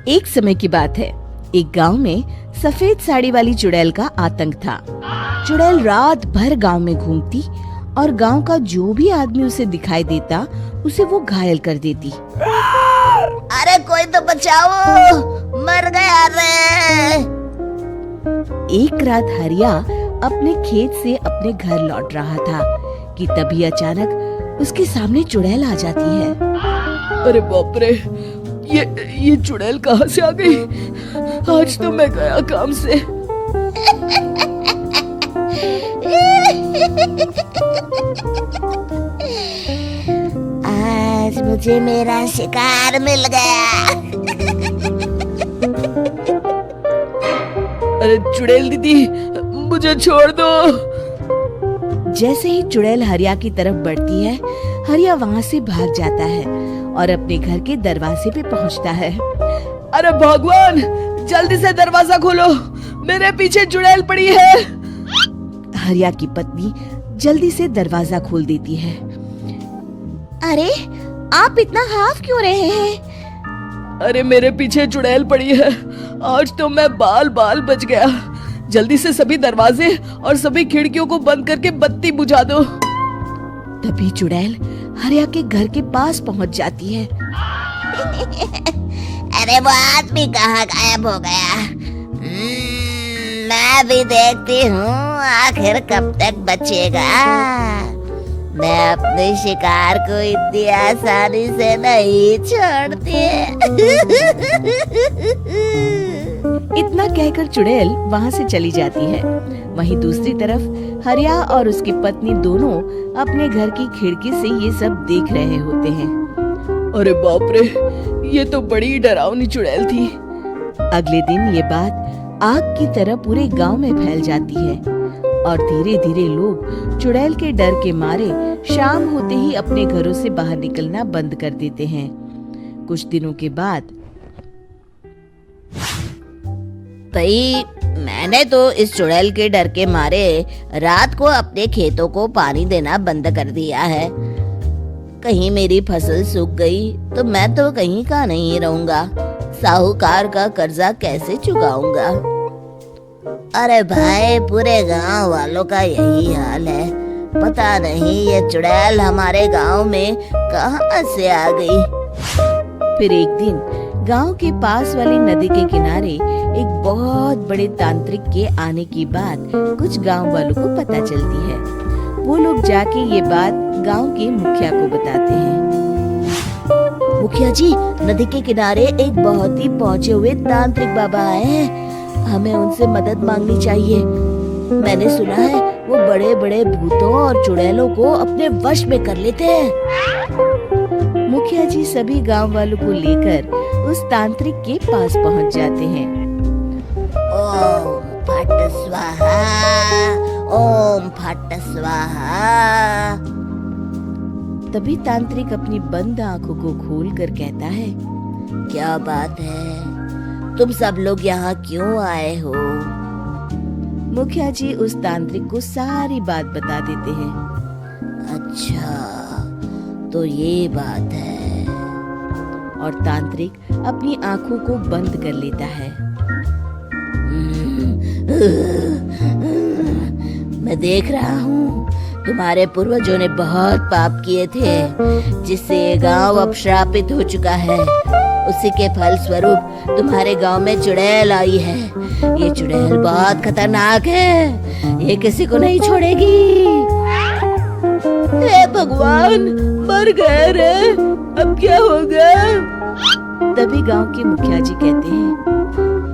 एक समय की बात है। एक गांव में सफेद साड़ी वाली चुड़ैल का आतंक था। चुड़ैल रात भर गांव में घूमती और गांव का जो भी आदमी उसे दिखाई देता उसे वो घायल कर देती। अरे कोई तो बचाओ, मर गया रे। एक रात हरिया अपने खेत से अपने घर लौट रहा था कि तभी अचानक उसके सामने चुड़ैल आ जाती है। अरे बाप रे, ये चुड़ैल कहाँ से आ गई? आज तो मैं गया काम से। आज मुझे मेरा शिकार मिल गया। अरे चुड़ैल दीदी, मुझे छोड़ दो। जैसे ही चुड़ैल हरिया की तरफ बढ़ती है, हरिया वहाँ से भाग जाता है और अपने घर के दरवाजे पे पहुँचता है। अरे भगवान, जल्दी से दरवाजा खोलो, मेरे पीछे चुड़ैल पड़ी है। हरिया की पत्नी जल्दी से दरवाजा खोल देती है। अरे आप इतना हाफ क्यों रहे हैं? अरे मेरे पीछे चुड़ैल पड़ी है, आज तो मैं बाल बाल बच गया। जल्दी से सभी दरवाजे और सभी खिड़कियों को बंद करके बत्ती बुझा दो। तभी चुड़ैल हरिया के घर के पास पहुंच जाती है। अरे वो आदमी कहाँ गायब हो गया? मैं भी देखती हूँ आखिर कब तक बचेगा। मैं अपने शिकार को इतनी आसानी से नहीं छोड़ती। इतना कहकर चुड़ैल वहाँ से चली जाती है। वहीं दूसरी तरफ हरिया और उसकी पत्नी दोनों अपने घर की खिड़की से ये सब देख रहे होते हैं। अरे बाप रे, ये तो बड़ी डरावनी चुड़ैल थी। अगले दिन ये बात आग की तरह पूरे गांव में फैल जाती है और धीरे धीरे लोग चुड़ैल के डर के मारे शाम होते ही अपने घरों से बाहर निकलना बंद कर देते हैं। कुछ दिनों के बाद भाई, मैंने तो इस चुड़ैल के डर के मारे रात को अपने खेतों को पानी देना बंद कर दिया है। कहीं मेरी फसल सूख गई तो मैं तो कहीं का नहीं रहूंगा। साहूकार का कर्जा कैसे चुकाऊंगा? अरे भाई, पूरे गांव वालों का यही हाल है। पता नहीं ये चुड़ैल हमारे गांव में कहां से आ गई। फिर एक दिन गांव के पास वाली नदी के किनारे एक बहुत बड़े तांत्रिक के आने की बात कुछ गांव वालों को पता चलती है। वो लोग जाके ये बात गांव के मुखिया को बताते हैं। मुखिया जी, नदी के किनारे एक बहुत ही पहुंचे हुए तांत्रिक बाबा आए हैं। हमें उनसे मदद मांगनी चाहिए। मैंने सुना है वो बड़े बड़े भूतों और चुड़ैलों को अपने वश में कर लेते हैं। मुखिया जी सभी गांव वालों को लेकर उस तांत्रिक के पास पहुंच जाते हैं। ओम फट स्वाहा, ओम फट स्वाहा। तभी तांत्रिक अपनी बंद आंखों को खोलकर कहता है, क्या बात है? तुम सब लोग यहाँ क्यों आए हो? मुखिया जी उस तांत्रिक को सारी बात बता देते हैं। अच्छा, तो ये बात है। और तांत्रिक अपनी आंखों को बंद कर लेता है। मैं देख रहा हूँ तुम्हारे पूर्वजों ने बहुत पाप किए थे, जिससे ये गांव अब श्रापित हो चुका है। उसी के फल स्वरूप तुम्हारे गांव में चुड़ैल आई है। ये चुड़ैल बहुत खतरनाक है, ये किसी को नहीं छोड़ेगी। हे भगवान, मर गए रे, अब क्या होगा? तभी गांव के मुखिया जी कहते हैं,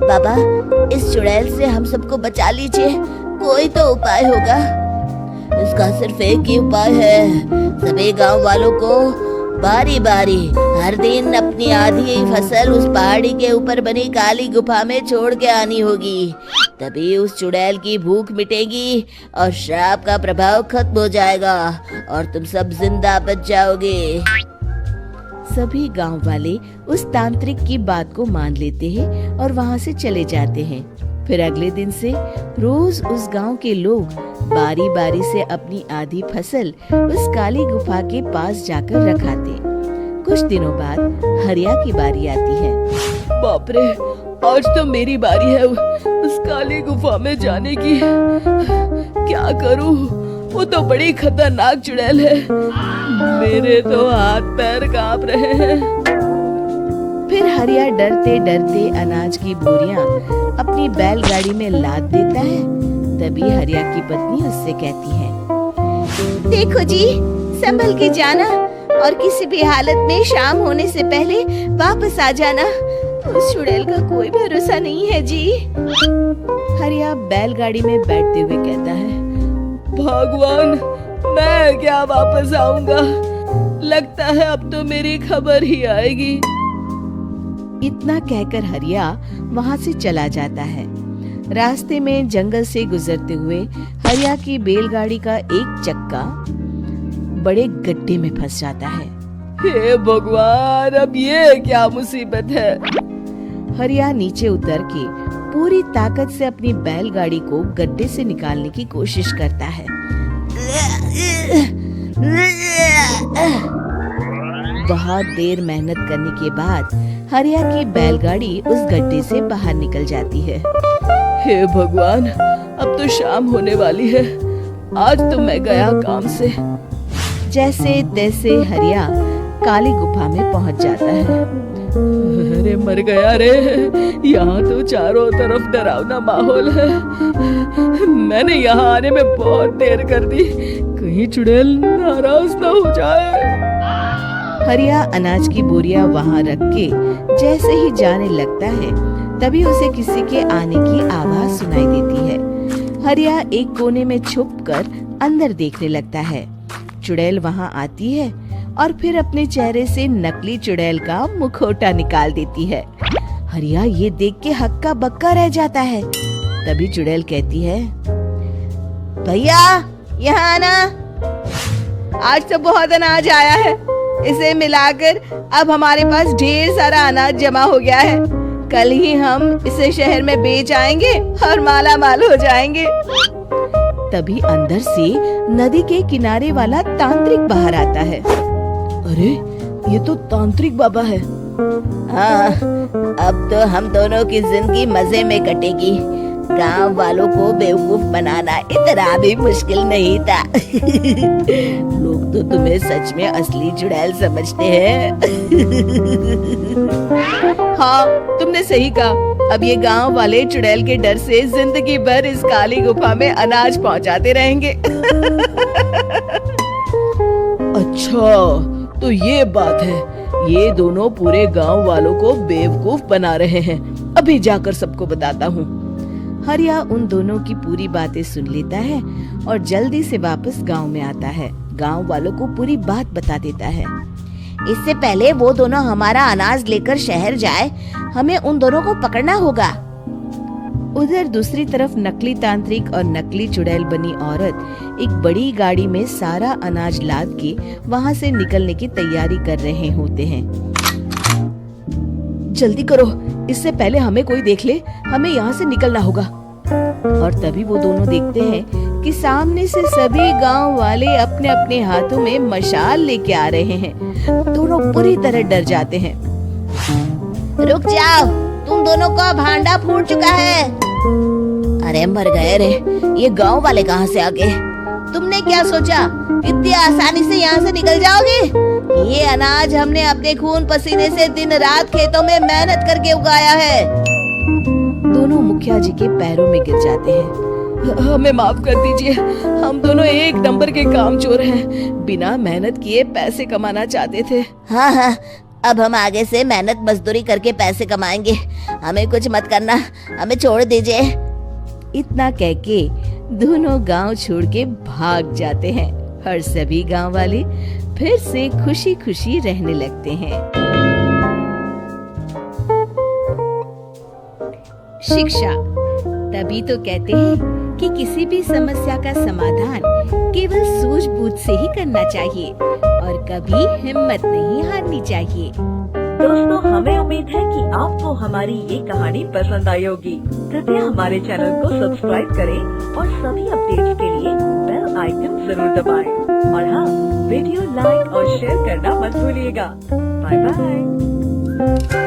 बाबा, इस चुड़ैल से हम सबको बचा लीजिए। कोई तो उपाय होगा। इसका सिर्फ एक ही उपाय है। सभी गांव वालों को बारी बारी हर दिन अपनी आधी फसल उस पहाड़ी के ऊपर बनी काली गुफा में छोड़ के आनी होगी। तभी उस चुड़ैल की भूख मिटेगी और श्राप का प्रभाव खत्म हो जाएगा और तुम सब जिंदा बच जाओगे। सभी गांव वाले उस तांत्रिक की बात को मान लेते हैं और वहां से चले जाते हैं। फिर अगले दिन से रोज उस गांव के लोग बारी बारी से अपनी आधी फसल उस काली गुफा के पास जाकर रखाते। कुछ दिनों बाद हरिया की बारी आती है। बाप रे, आज तो मेरी बारी है उस काली गुफा में जाने की। क्या करूं? वो तो बड़ी खतरनाक चुड़ैल है। मेरे तो हाथ पैर कांप रहे हैं। फिर हरिया डरते डरते अनाज की बोरियां अपनी बैलगाड़ी में लाद देता है। तभी हरिया की पत्नी उससे कहती है, देखो जी, संभल के जाना और किसी भी हालत में शाम होने से पहले वापस आ जाना। उस चुड़ैल का कोई भरोसा नहीं है जी। हरिया बैलगाड़ी में बैठते हुए कहता है, भगवान, मैं क्या वापस आऊंगा? लगता है अब तो मेरी खबर ही आएगी। इतना कहकर हरिया वहाँ से चला जाता है। रास्ते में जंगल से गुजरते हुए हरिया की बैलगाड़ी का एक चक्का बड़े गड्ढे में फंस जाता है। हे भगवान, अब ये क्या मुसीबत है? हरिया नीचे उतर के पूरी ताकत से अपनी बैलगाड़ी को गड्ढे से निकालने की कोशिश करता है। बहुत देर मेहनत करने के बाद हरिया की बैलगाड़ी उस गड्ढे से बाहर निकल जाती है। हे भगवान, अब तो शाम होने वाली है। आज तो मैं गया काम से। जैसे तैसे हरिया काली गुफा में पहुंच जाता है। अरे मर गया रे, यहाँ तो चारों तरफ डरावना माहौल है। मैंने यहाँ आने में बहुत देर कर दी, कहीं चुड़ैल नाराज ना हो जाए। हरिया अनाज की बोरियां वहां रख के जैसे ही जाने लगता है, तभी उसे किसी के आने की आवाज सुनाई देती है। हरिया एक कोने में छुपकर अंदर देखने लगता है। चुड़ैल वहां आती है और फिर अपने चेहरे से नकली चुड़ैल का मुखौटा निकाल देती है। हरिया ये देख के हक्का बक्का रह जाता है। तभी चुड़ैल कहती है, भैया यहाँ आना। आज तो बहुत अनाज आया है, इसे मिलाकर अब हमारे पास ढेर सारा अनाज जमा हो गया है। कल ही हम इसे शहर में बेच आएंगे और माला माल हो जाएंगे। तभी अंदर से नदी के किनारे वाला तांत्रिक बाहर आता है। अरे, ये तो तांत्रिक बाबा है। हाँ, अब तो हम दोनों की जिंदगी मजे में कटेगी। गांव वालों को बेवकूफ बनाना इतना भी मुश्किल नहीं था। लोग तो तुम्हें सच में असली चुड़ैल समझते हैं। हाँ, तुमने सही कहा। अब ये गांव वाले चुड़ैल के डर से जिंदगी भर इस काली गुफा में अनाज पहुंचाते रहेंगे। अच्छा, तो ये बात है। ये दोनों पूरे गांव वालों को बेवकूफ बना रहे हैं। अभी जाकर सबको बताता हूँ। हरिया उन दोनों की पूरी बातें सुन लेता है और जल्दी से वापस गांव में आता है। गांव वालों को पूरी बात बता देता है। इससे पहले वो दोनों हमारा अनाज लेकर शहर जाए, हमें उन दोनों को पकड़ना होगा। उधर दूसरी तरफ नकली तांत्रिक और नकली चुड़ैल बनी औरत एक बड़ी गाड़ी में सारा अनाज लाद के वहाँ से निकलने की तैयारी कर रहे होते हैं। जल्दी करो, इससे पहले हमें कोई देख ले। हमें यहाँ से निकलना होगा। और तभी वो दोनों देखते हैं कि सामने से सभी गांव वाले अपने अपने हाथों में मशाल लेके आ रहे हैं। दोनों पूरी तरह डर जाते हैं। रुक जाओ, तुम दोनों का भांडा फूट चुका है। अरे मर गए रे, ये गांव वाले कहाँ से आ गए? तुमने क्या सोचा इतनी आसानी से यहाँ से निकल जाओगे? ये अनाज हमने अपने खून पसीने से दिन रात खेतों में मेहनत करके उगाया है। दोनों मुखिया जी के पैरों में गिर जाते हैं। हमें माफ कर दीजिए, हम दोनों एक नंबर के कामचोर हैं। बिना मेहनत किए पैसे कमाना चाहते थे। हाँ हाँ, अब हम आगे से मेहनत मजदूरी करके पैसे कमाएंगे। हमें कुछ मत करना, हमें छोड़ दीजिए। इतना कह के दोनों गांव छोड़ के भाग जाते हैं और सभी गांव वाले फिर से खुशी खुशी रहने लगते हैं। शिक्षा, तभी तो कहते हैं कि किसी भी समस्या का समाधान केवल सूझबूझ से ही करना चाहिए और कभी हिम्मत नहीं हारनी चाहिए। दोस्तों, हमें उम्मीद है कि आपको हमारी ये कहानी पसंद आई होगी। कृपया हमारे चैनल को सब्सक्राइब करें और सभी अपडेट्स के लिए बेल आइकन जरूर दबाएं। और हाँ, वीडियो लाइक और शेयर करना मत भूलिएगा। Bye bye.